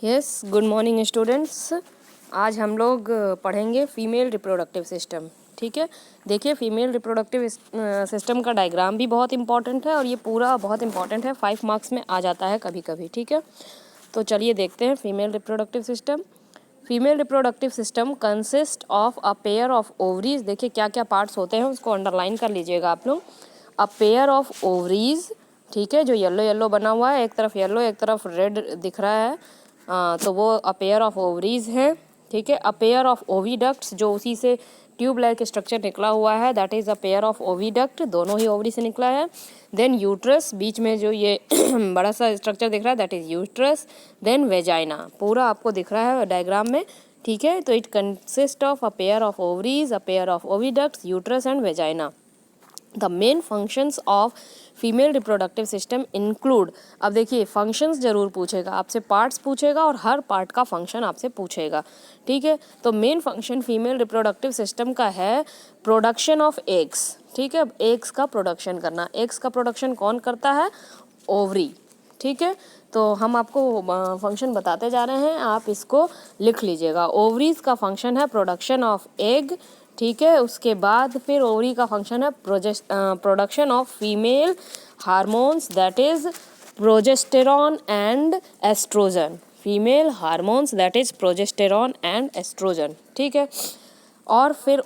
Yes, good morning students. आज हम लोग पढ़ेंगे फीमेल रिप्रोडक्टिव सिस्टम। ठीक है, देखिए फीमेल रिप्रोडक्टिव सिस्टम का डायग्राम भी बहुत इंपॉर्टेंट है और ये पूरा बहुत इंपॉर्टेंट है, 5 मार्क्स में आ जाता है कभी कभी। ठीक है, तो चलिए देखते हैं female reproductive system. Female reproductive system consist of a pair of ovaries. देखिए क्या क्या पार्ट्स होते हैं उसको अंडरलाइन कर लीजिएगा आप लोग। अ पेयर ऑफ ओवरीज, ठीक है, जो येलो येलो बना हुआ है, एक तरफ येलो एक तरफ रेड दिख रहा है, तो वो अ पेयर ऑफ ओवरीज है। ठीक है, अ पेयर ऑफ ओविडक्ट्स, जो उसी से ट्यूब लाइक स्ट्रक्चर निकला हुआ है, that is a pair of oviduct, दोनों ही ओवरी से निकला है। देन यूट्रस, बीच में जो ये बड़ा सा स्ट्रक्चर दिख रहा है that is uterus. Then vagina, पूरा आपको दिख रहा है डायग्राम में। ठीक है, तो it consist of a pair of ovaries, a pair of oviducts, uterus and vagina. The main functions of female reproductive system include. अब देखिए फंक्शंस जरूर पूछेगा आपसे, पार्ट्स पूछेगा और हर पार्ट का फंक्शन आपसे पूछेगा। ठीक है, तो main function female reproductive system का है प्रोडक्शन ऑफ एग्स। ठीक है, एग्स का प्रोडक्शन करना। एग्स का प्रोडक्शन कौन करता है? ओवरी। ठीक है, तो हम आपको फंक्शन बताते जा रहे हैं, आप इसको लिख लीजिएगा। ओवरीज का फंक्शन है प्रोडक्शन ऑफ एग। ठीक है, उसके बाद फिर ओवरी का फंक्शन है production of female hormones, that is progesterone and oestrogen. Female hormones that is progesterone and oestrogen. ठीक है, और फिर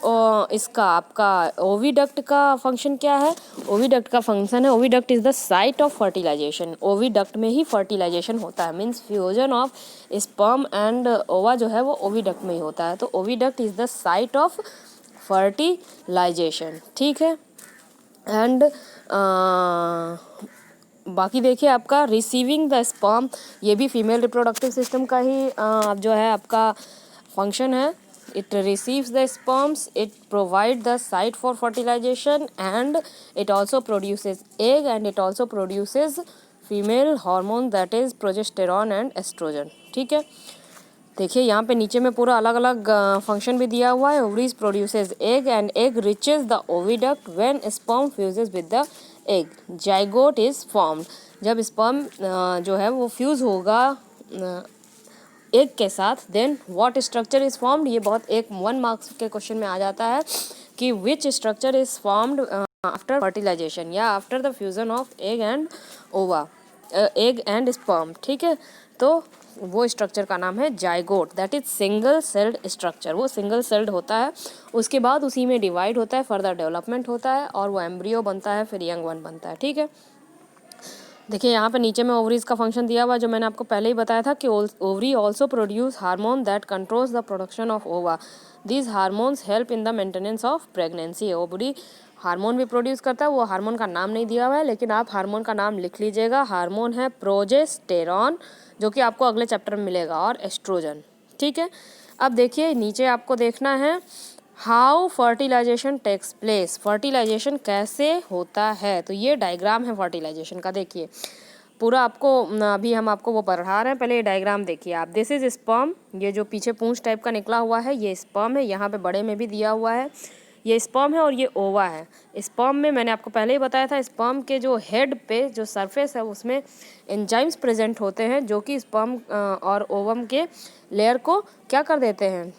इसका आपका ओविडक्ट का फंक्शन क्या है? ओविडक्ट का फंक्शन है, oviduct is the site of fertilisation. Oviduct में ही फर्टिलाइजेशन होता है, means fusion of sperm and ova जो है वो ओविडक्ट में ही होता है। तो oviduct is the site of fertilisation. ठीक है, एंड बाकी देखिए आपका रिसीविंग द स्पर्म, ये भी फीमेल रिप्रोडक्टिव सिस्टम का ही जो है आपका फंक्शन है। It receives the sperms, it provides the site for fertilization, and it also produces egg, and it also produces female hormone that is progesterone and estrogen. ठीक है, देखिए यहाँ पे नीचे में पूरा अलग अलग फंक्शन भी दिया हुआ है। Ovaries produces egg and egg reaches the oviduct when sperm fuses with the egg, zygote is formed. जब स्पर्म जो है वो फ्यूज होगा एग के साथ, then what structure is formed. ये बहुत एक 1 मार्क्स के क्वेश्चन में आ जाता है कि which structure is formed after fertilization या after the fusion of egg and ova, egg and sperm. ठीक है, तो वो स्ट्रक्चर का नाम है zygote, that is single celled structure. वो सिंगल सेल्ड होता है, उसके बाद उसी में डिवाइड होता है, फर्दर डेवलपमेंट होता है और वो एम्ब्रियो बनता है, फिर यंग वन बनता है। ठीक है, देखिए यहाँ पे नीचे में ओवरीज का फंक्शन दिया हुआ, जो मैंने आपको पहले ही बताया था कि ovary also produce hormone that controls the production of ओवा। These hormones help in the maintenance of pregnancy. Ovary hormone भी प्रोड्यूस करता है, वो हार्मोन का नाम नहीं दिया हुआ है, लेकिन आप हार्मोन का नाम लिख लीजिएगा। हार्मोन है प्रोजेस्टेरॉन, जो कि आपको अगले चैप्टर में मिलेगा, और एस्ट्रोजन। ठीक है, अब देखिए नीचे आपको देखना है how fertilization takes place. Fertilization कैसे होता है, तो ये डायग्राम है फर्टिलाइजेशन का। देखिए पूरा आपको अभी हम आपको वो पढ़ा रहे हैं, पहले ये डायग्राम देखिए आप। दिस इज स्पर्म, ये जो पीछे पूंछ टाइप का निकला हुआ है ये स्पर्म है, यहाँ पे बड़े में भी दिया हुआ है ये स्पर्म है, और ये ओवा है। स्पर्म में मैंने आपको पहले ही बताया था, स्पर्म के जो हेड पे जो सरफेस है उसमें एंजाइम्स प्रेजेंट होते हैं, जो कि स्पर्म और ओवम के लेयर को क्या कर देते हैं,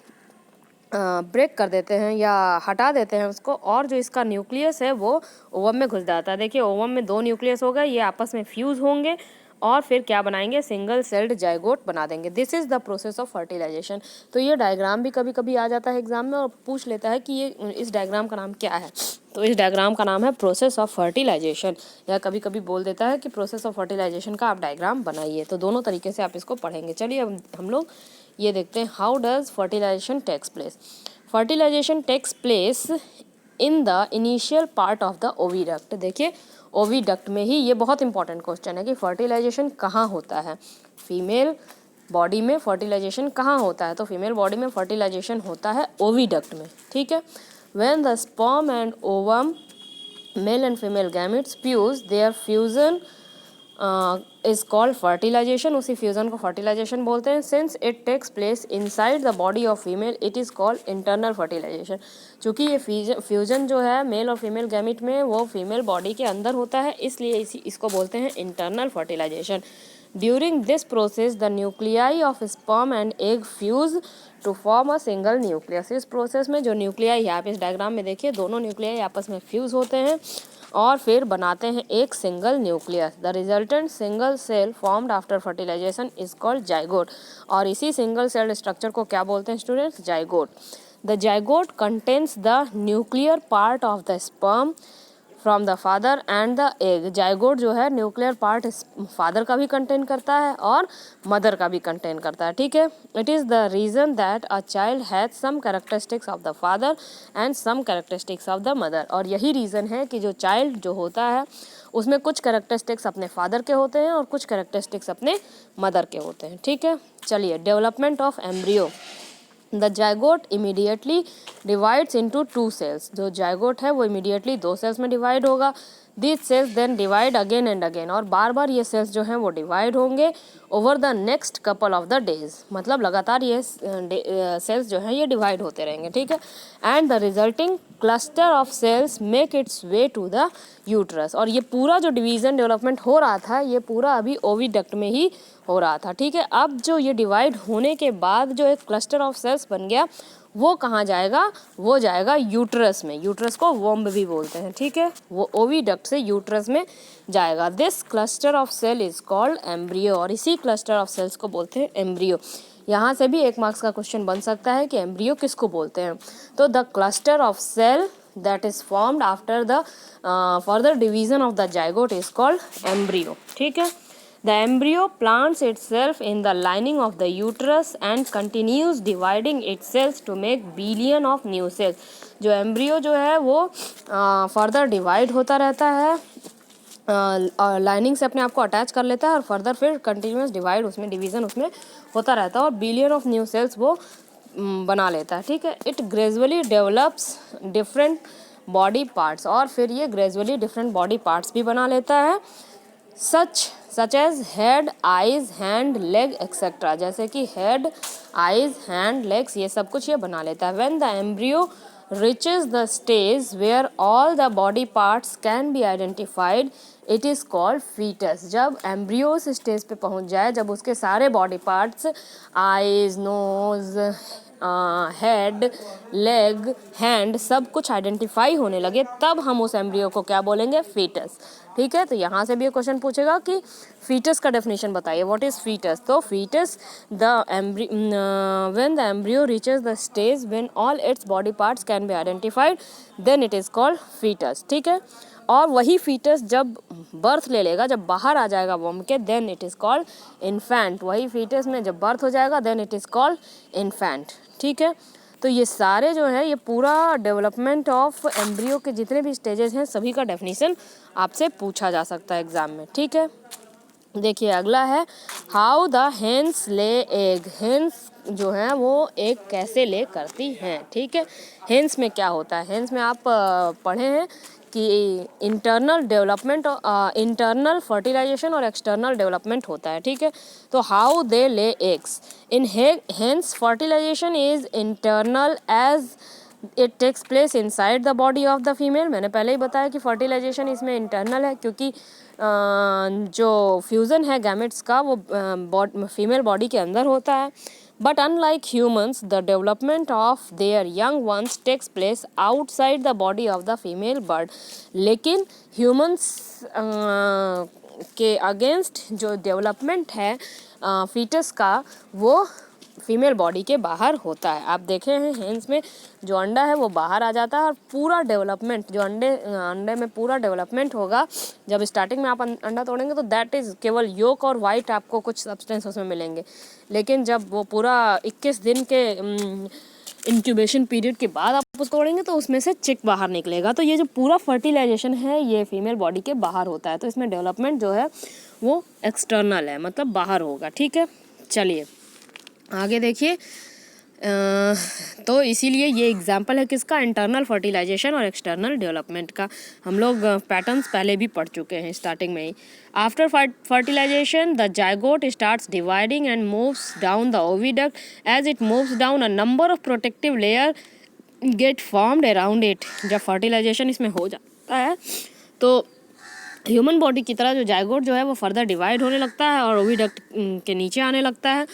ब्रेक कर देते हैं या हटा देते हैं उसको, और जो इसका न्यूक्लियस है वो ओवम में घुस जाता है। देखिए ओवम में 2 न्यूक्लियस हो गए, ये आपस में फ्यूज़ होंगे और फिर क्या बनाएंगे, सिंगल सेल्ड जाइगोट बना देंगे। This is the process of fertilization. तो ये डायग्राम भी कभी कभी आ जाता है एग्जाम में और पूछ लेता है कि ये इस डायग्राम का नाम क्या है, तो इस डायग्राम का नाम है प्रोसेस ऑफ फर्टिलाइजेशन, या कभी कभी बोल देता है कि प्रोसेस ऑफ फर्टिलाइजेशन का आप डायग्राम बनाइए। तो दोनों तरीके से आप इसको पढ़ेंगे। चलिए अब हम लोग ये देखते हैं how does fertilization takes place. Fertilization takes place in the initial part of the oviduct. देखिए ओविडक्ट में ही, ये बहुत इंपॉर्टेंट क्वेश्चन है कि फर्टिलाइजेशन कहाँ होता है, फीमेल बॉडी में फर्टिलाइजेशन कहाँ होता है, तो फीमेल बॉडी में फर्टिलाइजेशन होता है ओविडक्ट में। ठीक है, when the sperm and ovum, male and female gametes fuse, their fusion is called fertilization. उसी फ्यूजन को फर्टिलाइजेशन बोलते हैं। Since it takes place inside the body of female, it is called internal fertilization. चूँकि ये fusion जो है mail और female gamete में वो फीमेल बॉडी के अंदर होता है, इसलिए इसको बोलते हैं internal fertilization. During this process the nuclei of sperm and egg fuse to form a single nucleus. इस प्रोसेस में जो न्यूक्लियाई है, आप इस डायग्राम में देखिए, दोनों न्यूक्लियाई आपस में फ्यूज होते हैं और फिर बनाते हैं एक single nucleus. The resultant single cell formed after fertilization is called zygote. और इसी सिंगल सेल स्ट्रक्चर को क्या बोलते हैं students? Zygote. The zygote contains the nuclear part of the sperm from the father and the egg. Zygote जो है nuclear part father का भी कंटेन करता है और मदर का भी कंटेन करता है, ठीक है। It is the reason that a child has some characteristics of the father and some characteristics of the mother. और यही रीज़न है कि जो चाइल्ड जो होता है उसमें कुछ कैरेक्टरिस्टिक्स अपने फादर के होते हैं और कुछ कैरेक्टरिस्टिक्स अपने मदर के होते हैं, ठीक है। चलिए, development of embryo. The zygote immediately divides into 2 cells. जो जाइगोट है वो इमीडिएटली 2 सेल्स में डिवाइड होगा। This cells then divide again and again. और बार बार ये सेल्स जो हैं वो डिवाइड होंगे over the next couple of the days. मतलब लगातार ये सेल्स जो हैं ये डिवाइड होते रहेंगे, ठीक है। And the resulting cluster of cells make its way to the uterus. और ये पूरा जो डिवीज़न डेवलपमेंट हो रहा था ये पूरा अभी ओविडक्ट में ही हो रहा था, ठीक है। अब जो ये डिवाइड होने के बाद जो एक क्लस्टर ऑफ सेल्स बन गया वो कहाँ जाएगा? वो जाएगा यूट्रस में। यूट्रस को वोम्ब भी बोलते हैं, ठीक है। वो ओविडक्ट से यूट्रस में जाएगा। This cluster of cell is called embryo. और इसी क्लस्टर ऑफ सेल्स को बोलते हैं एम्ब्रियो। यहाँ से भी 1 मार्क्स का क्वेश्चन बन सकता है कि एम्ब्रियो किसको बोलते हैं। तो the cluster of cell that is formed after the further division of the zygote is called embryo, ठीक है। The embryo plants itself in the lining of the uterus and continues dividing its cells to make billion of new cells। जो embryo जो है वो further divide होता रहता है, lining से अपने आप को अटैच कर लेता है और फर्दर फिर कंटिन्यूस डिवाइड उसमें डिवीज़न उसमें होता रहता है और बिलियन ऑफ न्यू सेल्स वो बना लेता है, ठीक है। It gradually develops different body parts. और फिर ये ग्रेजुअली डिफरेंट बॉडी पार्ट्स भी बना लेता है, such as head, eyes, hand, leg etcetera. जैसे कि हेड, आइज, हैंड, लेग्स, ये सब कुछ ये बना लेता है। When the embryo reaches the stage where all the body parts can be identified, it is called fetus। जब एम्ब्रियो उस स्टेज पे पहुंच जाए जब उसके सारे body parts, eyes, nose, head, leg, hand सब कुछ आइडेंटिफाई होने लगे, तब हम उस एम्ब्रियो को क्या बोलेंगे? फीटस, ठीक है। तो यहाँ से भी ये क्वेश्चन पूछेगा कि फीटस का डेफिनेशन बताइए, व्हाट इज फीटस। तो fetus when the embryo reaches the stage when all its body parts can be identified then it is called fetus, ठीक है। और वही फीटस जब बर्थ ले लेगा, जब बाहर आ जाएगा वॉम के, then it is called infant. वही फीटस में जब बर्थ हो जाएगा then it is called infant, ठीक है। तो ये सारे जो है ये पूरा डेवलपमेंट ऑफ एम्ब्रियो के जितने भी स्टेजेस हैं सभी का डेफिनेशन आपसे पूछा जा सकता है एग्जाम में, ठीक है। देखिए अगला है how the hens lay egg. Hens जो है वो एग कैसे ले करती हैं, ठीक है। हेन्स में क्या होता है? हेन्स में आप पढ़े हैं कि इंटरनल डेवलपमेंट, इंटरनल फर्टिलाइजेशन और एक्सटर्नल डेवलपमेंट होता है, ठीक है। तो how they lay eggs in hens fertilization is internal as it takes place inside the body of the female. मैंने पहले ही बताया कि फर्टिलाइजेशन इसमें इंटरनल है क्योंकि जो फ्यूज़न है गैमेट्स का वो फीमेल बॉडी के अंदर होता है। But unlike humans, the development of their young ones takes place outside the body of the female bird। लेकिन humans के अगेंस्ट जो डेवलपमेंट है फीटस का वो फीमेल बॉडी के बाहर होता है। आप देखे हैं हेन्स में जो अंडा है वो बाहर आ जाता है और पूरा डेवलपमेंट जो अंडे में पूरा डेवलपमेंट होगा, जब स्टार्टिंग में आप अंडा तोड़ेंगे तो दैट इज़ केवल योक और वाइट आपको कुछ सब्सटेंस उसमें मिलेंगे, लेकिन जब वो पूरा 21 दिन के इंक्यूबेशन पीरियड के बाद आप उसको तोड़ेंगे तो उसमें से चिक बाहर निकलेगा। तो ये जो पूरा फर्टिलाइजेशन है ये फीमेल बॉडी के बाहर होता है, तो इसमें डेवलपमेंट जो है वो एक्सटर्नल है, मतलब बाहर होगा, ठीक है। चलिए आगे देखिए, तो इसीलिए ये एग्जाम्पल है किसका? इंटरनल फर्टिलाइजेशन और एक्सटर्नल डेवलपमेंट का। हम लोग पैटर्न्स पहले भी पढ़ चुके हैं स्टार्टिंग में ही। After fertilization the zygote starts dividing and moves down the oviduct. As it moves down a number of protective layer get formed around it. जब फर्टिलाइजेशन इसमें हो जाता है तो ह्यूमन बॉडी की तरह जो जायगोट जो है वो फर्दर डिवाइड होने लगता है और ओविडक्ट के नीचे आने लगता है,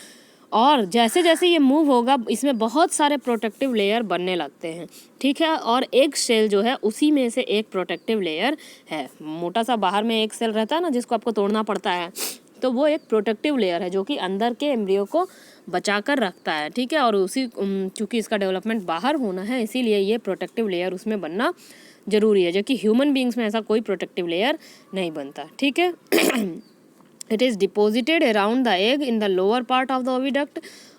और जैसे जैसे ये मूव होगा इसमें बहुत सारे प्रोटेक्टिव लेयर बनने लगते हैं, ठीक है। और एक सेल जो है उसी में से एक प्रोटेक्टिव लेयर है। मोटा सा बाहर में एक सेल रहता है ना जिसको आपको तोड़ना पड़ता है, तो वो एक प्रोटेक्टिव लेयर है जो कि अंदर के एम्ब्रियो को बचा कर रखता है, ठीक है। और उसी चूँकि इसका डेवलपमेंट बाहर होना है इसीलिए ये प्रोटेक्टिव लेयर उसमें बनना ज़रूरी है, जो कि ह्यूमन बींग्स में ऐसा कोई प्रोटेक्टिव लेयर नहीं बनता, ठीक है। It is deposited around the egg in the lower part of the oviduct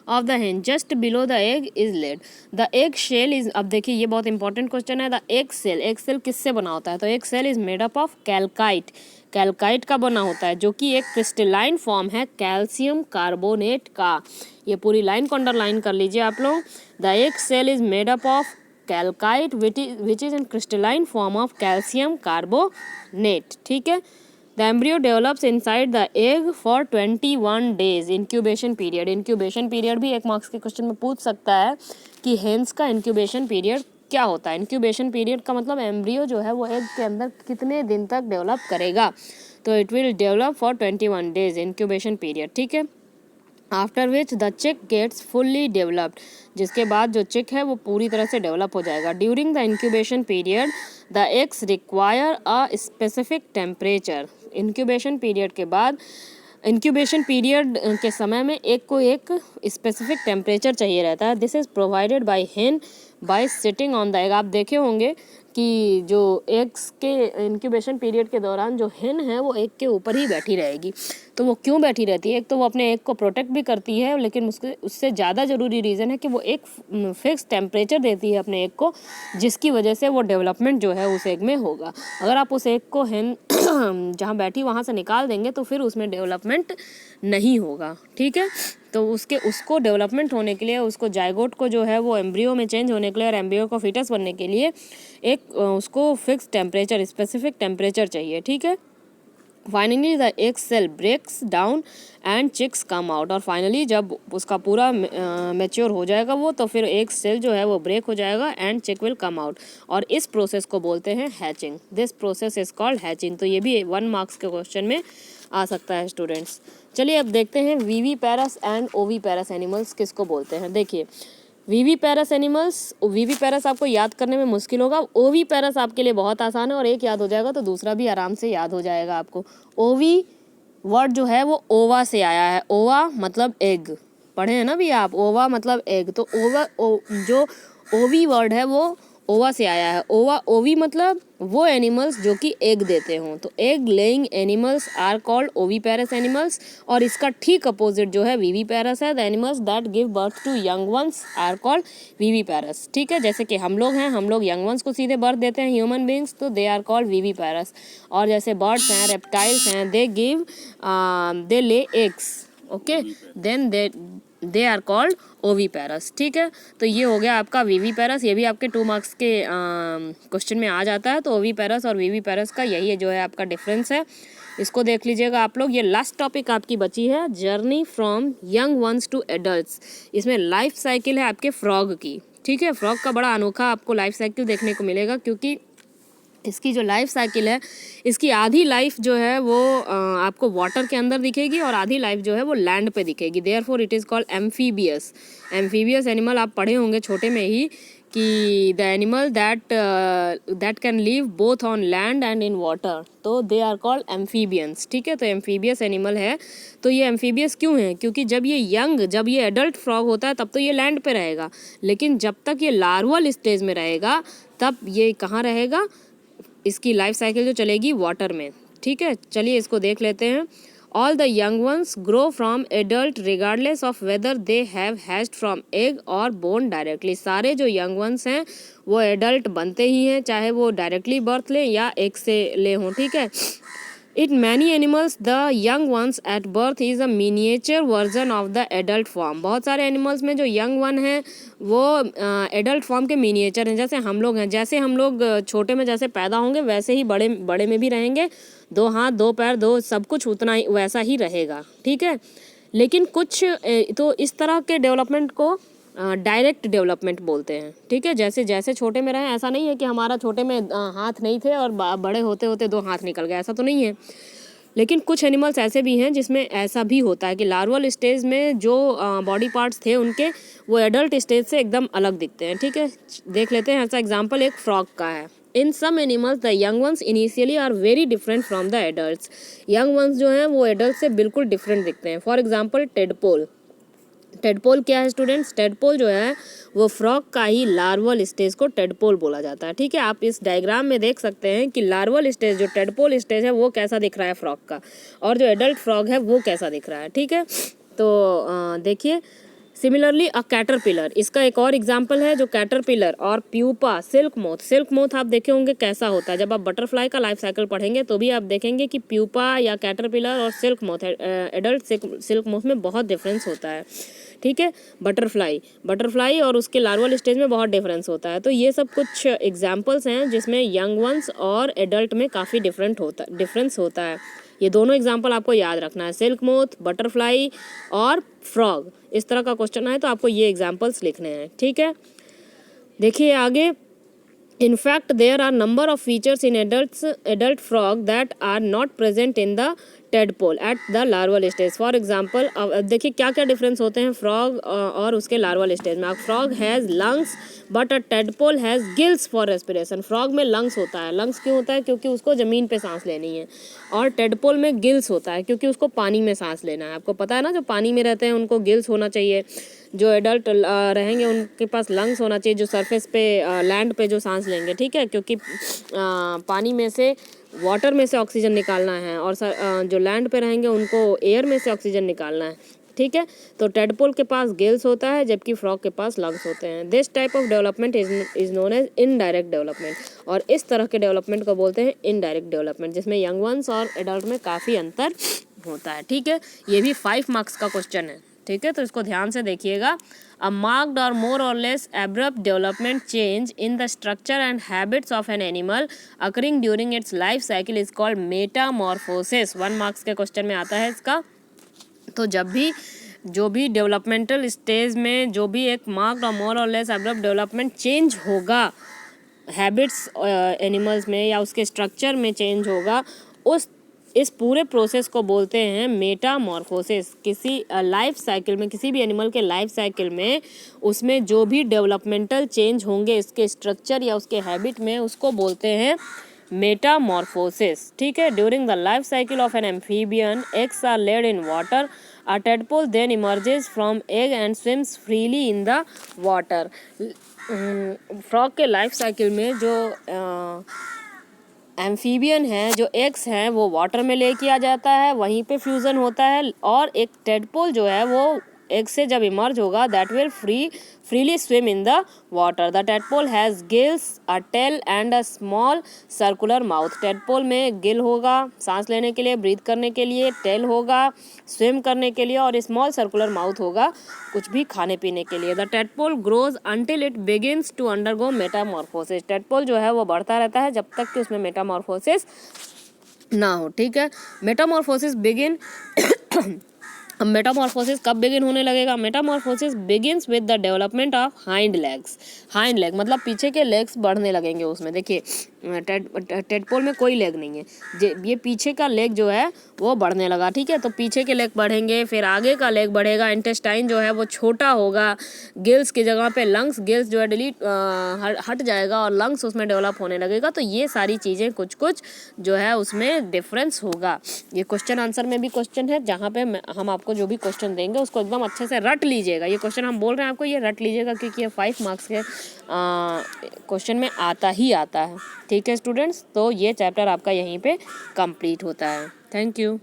of the hen. Just below the egg is laid. The egg shell is, अब देखिए ये बहुत इंपॉर्टेंट क्वेश्चन है। The egg cell किससे बना होता है? तो egg cell is made up of calcite. कैल्काइट का बना होता है जो कि एक क्रिस्टलाइन फॉर्म है कैल्शियम कार्बोनेट का। ये पूरी लाइन को अंडरलाइन कर लीजिए आप लोग। The egg cell is made up of calcite which is in crystalline form of calcium carbonate, ठीक है। The embryo develops inside the egg for 21 days. Incubation period. Incubation period भी एक मार्क्स के क्वेश्चन में पूछ सकता है कि हेंस का incubation period क्या होता है। incubation period का मतलब एम्ब्रियो जो है वो एग के अंदर कितने दिन तक डेवलप करेगा, तो it will develop for 21 days incubation period, ठीक है। After which the chick gets fully developed, जिसके बाद जो चिक है वो पूरी तरह से डेवलप हो जाएगा। During the incubation period the eggs require a specific temperature. Incubation period के बाद, इंक्यूबेशन पीरियड के समय में एक को एक स्पेसिफिक टेम्परेचर चाहिए रहता है। दिस इज़ प्रोवाइडेड बाय हेन bye sitting on the egg. आप देखे होंगे कि जो एग्स के इंक्यूबेशन पीरियड के दौरान जो हेन है वो एग के ऊपर ही बैठी रहेगी। तो वो क्यों बैठी रहती है? एक तो वो अपने एग को प्रोटेक्ट भी करती है, लेकिन उससे ज़्यादा ज़रूरी रीज़न है कि वो एक फिक्स टेम्परेचर देती है अपने एग को, जिसकी वजह से वो डेवलपमेंट जो है उस एग में होगा। अगर आप उस एग को हेन जहाँ बैठी वहाँ से निकाल देंगे तो फिर उसमें डेवलपमेंट नहीं होगा, ठीक है। तो उसको डेवलपमेंट होने के लिए, उसको जायगोट को जो है वो एम्ब्रियो में चेंज होने के लिए और एम्ब्रियो को फीटस बनने के लिए एक उसको फिक्स टेम्परेचर, स्पेसिफिक टेम्परेचर चाहिए, ठीक है। Finally the egg shell breaks down and chicks come out. और फाइनली जब उसका पूरा मैच्योर हो जाएगा वो, तो फिर एग सेल जो है वो ब्रेक हो जाएगा एंड चिक विल कम आउट, और इस प्रोसेस को बोलते हैं hatching. This process is called hatching. तो ये भी 1 मार्क्स के क्वेश्चन में आ सकता है स्टूडेंट्स। चलिए अब देखते हैं वीवीपैरस एंड ओवीपैरस एनिमल्स किसको बोलते हैं। देखिए वीवीपैरस एनिमल्स, वीवीपैरस आपको याद करने में मुश्किल होगा, ओवीपैरस आपके लिए बहुत आसान है और एक याद हो जाएगा तो दूसरा भी आराम से याद हो जाएगा आपको। ओवी वर्ड जो है वो ओवा से आया है। ओवा मतलब एग, पढ़े हैं ना भी आप, ओवा मतलब एग। तो जो ओवी वर्ड है वो ओवा से आया है। ओवी मतलब वो एनिमल्स जो कि एग देते हों। तो egg laying animals are called oviparous animals, और इसका ठीक अपोजिट जो है वीवीपैरस है। The animals that give birth to young ones are called viviparous, ठीक है। जैसे कि हम लोग हैं, हम लोग यंग वंस को सीधे बर्थ देते हैं ह्यूमन बींग्स, तो दे आर कॉल्ड वीवीपैरस। और जैसे बर्ड्स हैं, रेप्टाइल्स हैं, they lay eggs, okay, then they are called oviparous, ठीक है। तो ये हो गया आपका वीवीपैरस, ये भी आपके 2 मार्क्स के क्वेश्चन में आ जाता है। तो ओवीपैरस और वीवीपैरस का यही है जो है आपका डिफरेंस है, इसको देख लीजिएगा आप लोग। ये लास्ट टॉपिक आपकी बची है, journey from young ones to adults. इसमें लाइफ साइकिल है आपके फ्रॉग की, ठीक है। फ्रॉग का बड़ा अनोखा आपको लाइफ साइकिल देखने को मिलेगा, क्योंकि इसकी जो लाइफ साइकिल है, इसकी आधी लाइफ जो है वो आपको वाटर के अंदर दिखेगी और आधी लाइफ जो है वो लैंड पे दिखेगी। Therefore it is called amphibious. Amphibious animal आप पढ़े होंगे छोटे में ही कि the animal that can live both on land and in water, तो दे आर कॉल्ड एम्फीबियंस, ठीक है। तो एम्फीबियस एनिमल है। तो ये एम्फीबियस क्यों है? क्योंकि जब ये एडल्ट फ्रॉग होता है तब तो ये लैंड पे रहेगा, लेकिन जब तक ये लार्वल स्टेज में रहेगा तब ये कहाँ रहेगा? इसकी लाइफ साइकिल जो चलेगी वाटर में, ठीक है। चलिए इसको देख लेते हैं। All the young once grow from adult regardless of whether they have hatched from egg और बोर्न डायरेक्टली। सारे जो यंग वंस हैं वो एडल्ट बनते ही हैं, चाहे वो डायरेक्टली बर्थ लें या एग से ले हों, ठीक है। In many animals, the young ones at birth is a miniature version of the adult form. बहुत सारे एनिमल्स में जो यंग वन है वो एडल्ट फॉर्म के मिनिएचर हैं। जैसे हम लोग हैं, जैसे हम लोग छोटे में जैसे पैदा होंगे वैसे ही बड़े में भी रहेंगे, 2 हाथ 2 पैर 2 सब कुछ उतना ही वैसा ही रहेगा, ठीक है। लेकिन कुछ तो इस तरह के डेवलपमेंट को डायरेक्ट डेवलपमेंट बोलते हैं, ठीक है। जैसे जैसे छोटे में रहे, ऐसा नहीं है कि हमारा छोटे में हाथ नहीं थे और बड़े होते होते 2 हाथ निकल गए, ऐसा तो नहीं है। लेकिन कुछ एनिमल्स ऐसे भी हैं जिसमें ऐसा भी होता है कि लार्वल स्टेज में जो बॉडी पार्ट्स थे उनके, वो एडल्ट स्टेज से एकदम अलग दिखते हैं, ठीक है। देख लेते हैं, ऐसा एग्जांपल एक फ्रॉग का है। In some animals the young ones initially are very different from the adults. Young ones जो हैं वो एडल्ट से बिल्कुल डिफरेंट दिखते हैं। For example tadpole. टेडपोल क्या है स्टूडेंट्स? टेडपोल जो है वो फ्रॉग का ही लार्वल स्टेज को टेडपोल बोला जाता है, ठीक है। आप इस डायग्राम में देख सकते हैं कि लार्वल स्टेज जो टेडपोल स्टेज है वो कैसा दिख रहा है फ्रॉग का, और जो एडल्ट फ्रॉग है वो कैसा दिख रहा है, ठीक है। तो देखिए, सिमिलरली अ कैटरपिलर, इसका एक और एग्जाम्पल है जो कैटरपिलर और pupa, silk moth. Silk moth आप देखे होंगे कैसा होता है, जब आप बटरफ्लाई का लाइफ साइकिल पढ़ेंगे तो भी आप देखेंगे कि प्यूपा या कैटरपिलर और silk moth, adult silk moth में बहुत डिफरेंस होता है, ठीक है। बटरफ्लाई और उसके लार्वल स्टेज में बहुत डिफरेंस होता है। तो ये सब कुछ एग्जाम्पल्स हैं जिसमें यंग वंस और एडल्ट में काफ़ी डिफरेंस होता है। ये दोनों एग्जाम्पल आपको याद रखना है, सिल्क मोथ, बटरफ्लाई और फ्रॉग। इस तरह का क्वेश्चन आए तो आपको ये एग्जाम्पल्स लिखने हैं, ठीक है। देखिए आगे, in fact there are number of features in adult frog that are not present in the tadpole at the larval stage. For example, अब देखिए क्या क्या डिफरेंस होते हैं फ्रॉग और उसके लार्वल स्टेज में। Frog has lungs but a tadpole has gills for respiration. Frog में लंग्स होता है, लंग्स क्यों होता है? क्योंकि उसको ज़मीन पे सांस लेनी है। और टेडपोल में गिल्स होता है क्योंकि उसको पानी में सांस लेना है। आपको पता है ना, जो पानी में रहते हैं उनको गिल्स होना चाहिए। जो एडल्ट रहेंगे उनके पास लंग्स होना चाहिए, जो सरफेस पे लैंड पे जो सांस लेंगे, ठीक है। क्योंकि पानी में से, वाटर में से ऑक्सीजन निकालना है, और जो लैंड पे रहेंगे उनको एयर में से ऑक्सीजन निकालना है, ठीक है। तो टेडपोल के पास गिल्स होता है जबकि फ्रॉग के पास लंग्स होते हैं। This type of development is known as indirect development, और इस तरह के डेवलपमेंट को बोलते हैं इनडायरेक्ट डेवलपमेंट, जिसमें यंग वंस और एडल्ट में काफ़ी अंतर होता है, ठीक है। ये भी 5 मार्क्स का क्वेश्चन है, ठीक है। तो इसको ध्यान से देखिएगा। अ मार्क्ड और मोर और less abrupt development change in the structure and habits of an animal occurring during its life cycle is called Metamorphosis. 1 marks के क्वेश्चन में आता है इसका। तो जब भी जो भी डेवलपमेंटल स्टेज में जो भी एक मार्क्ड और मोर और लेस एब्रप्ट डेवलपमेंट चेंज होगा हैबिट्स एनिमल्स में या उसके स्ट्रक्चर में चेंज होगा, इस पूरे प्रोसेस को बोलते हैं मेटामॉर्फोसिस। किसी लाइफ साइकिल में, किसी भी एनिमल के लाइफ साइकिल में उसमें जो भी डेवलपमेंटल चेंज होंगे इसके स्ट्रक्चर या उसके हैबिट में, उसको बोलते हैं मेटामॉर्फोसिस, ठीक है। During the life cycle of an amphibian, eggs are laid in water, a tadpole then emerges from egg and swims freely in the water. Frog के लाइफ साइकिल में जो एम्फीबियन है, जो एग्स हैं वो वाटर में ले किया जाता है, वहीं पे फ्यूज़न होता है, और एक टेडपोल जो है वो एग से जब इमर्ज होगा that will freely swim in the water. The tadpole has gills, a tail and a small circular mouth. tadpole में गिल होगा सांस लेने के लिए, ब्रीथ करने के लिए, टेल होगा स्विम करने के लिए, और स्मॉल सर्कुलर माउथ होगा कुछ भी खाने पीने के लिए। The tadpole grows until it begins to undergo metamorphosis. tadpole जो है वो बढ़ता रहता है जब तक कि उसमें मेटामॉर्फोसिस ना हो, ठीक है। मेटामॉर्फोसिस बिगिन अब मेटामॉर्फोसिस कब बिगिन होने लगेगा? Metamorphosis begins with the development of hind legs. Hind leg मतलब पीछे के लेग्स बढ़ने लगेंगे उसमें। देखिए टेडपोल में कोई लेग नहीं है, ये पीछे का लेग जो है वो बढ़ने लगा, ठीक है। तो पीछे के लेग बढ़ेंगे, फिर आगे का लेग बढ़ेगा, इंटेस्टाइन जो है वो छोटा होगा, गिल्स की जगह पे लंग्स, गिल्स जो है हट जाएगा और लंग्स उसमें डेवलप होने लगेगा। तो ये सारी चीज़ें कुछ कुछ जो है उसमें डिफरेंस होगा। ये क्वेश्चन आंसर में भी क्वेश्चन है, जहाँ पे हम आपको जो भी क्वेश्चन देंगे उसको एकदम अच्छे से रट लीजिएगा। ये क्वेश्चन हम बोल रहे हैं आपको, ये रट लीजिएगा क्योंकि ये 5 मार्क्स के क्वेश्चन में आता ही आता है, ठीक है स्टूडेंट्स। तो ये चैप्टर आपका यहीं पे कंप्लीट होता है। Thank you.